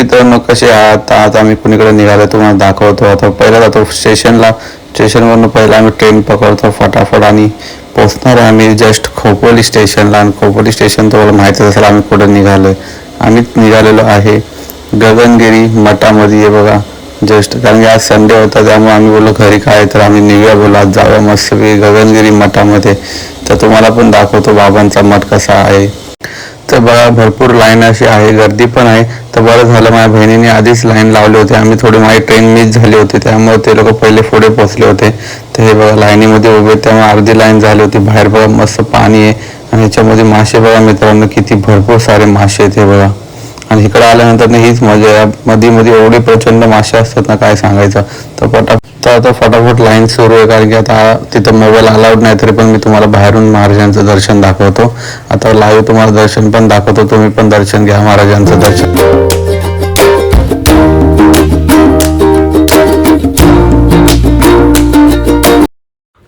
मित्रांनो, कसे आहात? आज आम्ही कुणीकडे निघालो तुम्हाला दाखवतो. आता पहिला जातो स्टेशनला. स्टेशनवरून पहिला आम्ही ट्रेन पकडतो फटाफट आणि पोचणार आहे आम्ही जस्ट खोपोली स्टेशनला. आणि खोपोली स्टेशन तुम्हाला माहितीच असेल आम्ही कुठे निघालोय. आम्ही निघालेलो आहे गगनगिरी मठामध्ये. हे बघा जस्ट, कारण की आज संडे होता त्यामुळे आम्ही बोललो घरी काय तर आम्ही निघूया, बोललो आज जाऊया मस्तपैकी गगनगिरी मठामध्ये. तर तुम्हाला पण दाखवतो बाबांचा मठ कसा आहे. तर बघा भरपूर लाईन अशी आहे, गर्दी पण आहे. तर बरं झालं माझ्या बहिणीने आधीच लाईन लावली होती. आम्ही थोडी माझी ट्रेन मिस झाली होती त्यामुळे ते लोक पहिले पुढे पोहोचले होते. तर हे बघा लाईनीमध्ये उभे, त्यामुळे अर्धी लाईन झाली होती. बाहेर बघा मस्त पाणी आहे आणि ह्याच्यामध्ये मासे बघा मित्रांनो, किती भरपूर सारे मासे आहेत हे बघा. आणि इकडे आल्यानंतर हीच मजा आहे, मध्ये मध्ये एवढे प्रचंड मासे असतात ना काय सांगायचं. तर आता फटाफट लाईन सुरू आहे, कारण की आता तिथं मोबाईल अलाउड नाही. तरी पण मी तुम्हाला बाहेरून महाराजांचं दर्शन दाखवतो. आता लाईव्ह तुम्हाला दर्शन पण दाखवतो, तुम्ही पण दर्शन घ्या महाराजांचं दर्शन.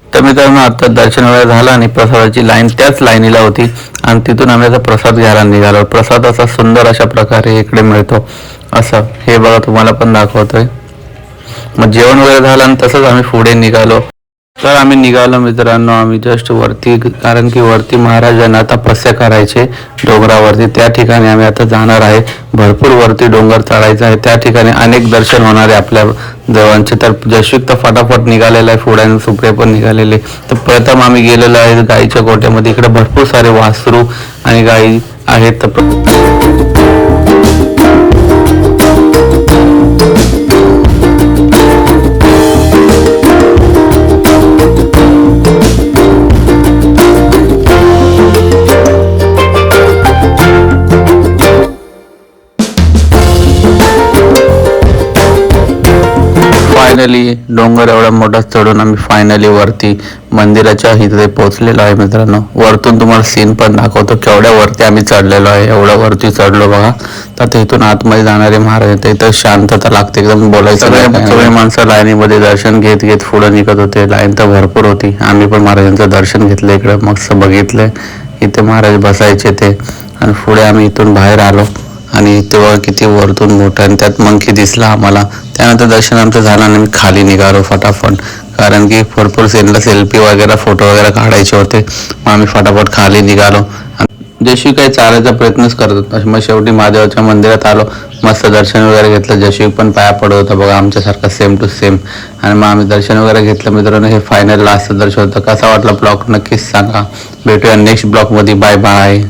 तर मित्रांनो आता दर्शन वगैरे झालं आणि प्रसादाची लाईन त्याच लाईनीला होती आणि तिथून आम्ही आता प्रसाद घ्यायला निघालो. प्रसाद असा सुंदर अशा प्रकारे इकडे मिळतो असं, हे बघा तुम्हाला पण दाखवतोय. मग जेवण वगैरे झालं आणि तसंच आम्ही पुढे निघालो. तर आम्ही निघालो मित्रांनो, आम्ही जस्ट वरती, कारण की वरती महाराजांना तपस्या करायचे डोंगरावरती, त्या ठिकाणी आम्ही आता जाणार आहे. भरपूर वरती डोंगर चढायचा आहे, त्या ठिकाणी अनेक दर्शन होणार आहे आपल्या देवांचे. तर जयश्विक तर फटाफट निघालेला आहे, पुढे सुप्रिया पण निघालेले. तर प्रथम आम्ही गेलेलो आहे गाईच्या गोट्यामध्ये. इकडे भरपूर सारे वासरू आणि गाई आहेत. फायनली डोंगर एवढा मोठा चढून आम्ही फायनली वरती मंदिराच्या इथे पोहोचलेलो आहे मित्रांनो. वरतून तुम्हाला सीन पण दाखवतो केवढ्या वरती आम्ही चढलेलो आहे. एवढ्या वरती चढलो बघा. तर इथून आतमध्ये जाणारे महाराज, इथं शांतता लागते, एकदम बोलायचं. सगळे माणसं लाईनीमध्ये दर्शन घेत घेत पुढे निघत होते. लाईन तर भरपूर होती. आम्ही पण महाराजांचं दर्शन घेतलं, इकडे मस्त बघितलंय. इथे महाराज बसायचे ते. आणि पुढे आम्ही इथून बाहेर आलो आणि तेव्हा किती वरतून मोठं आणि त्यात मंकी दिसला आम्हाला. त्यानंतर दर्शन आमचं झालं आणि मी खाली निघालो फटाफट, कारण की भरपूर सेल्फी वगैरे फोटो वगैरे काढायचे होते. मग आम्ही फटाफट खाली निघालो. जशी काही चालायचा प्रयत्नच करत होता. मग शेवटी महादेवाच्या मंदिरात आलो, मस्त दर्शन वगैरे घेतलं. जशी पण पाया पडत होता बघा आमच्यासारखा सेम टू सेम. आणि मग आम्ही दर्शन वगैरे घेतलं मित्रांनो. हे फायनल लास्ट दर्शन होतं. कसा वाटला ब्लॉग नक्कीच सांगा. भेटूया नेक्स्ट ब्लॉगमध्ये. Bye bye.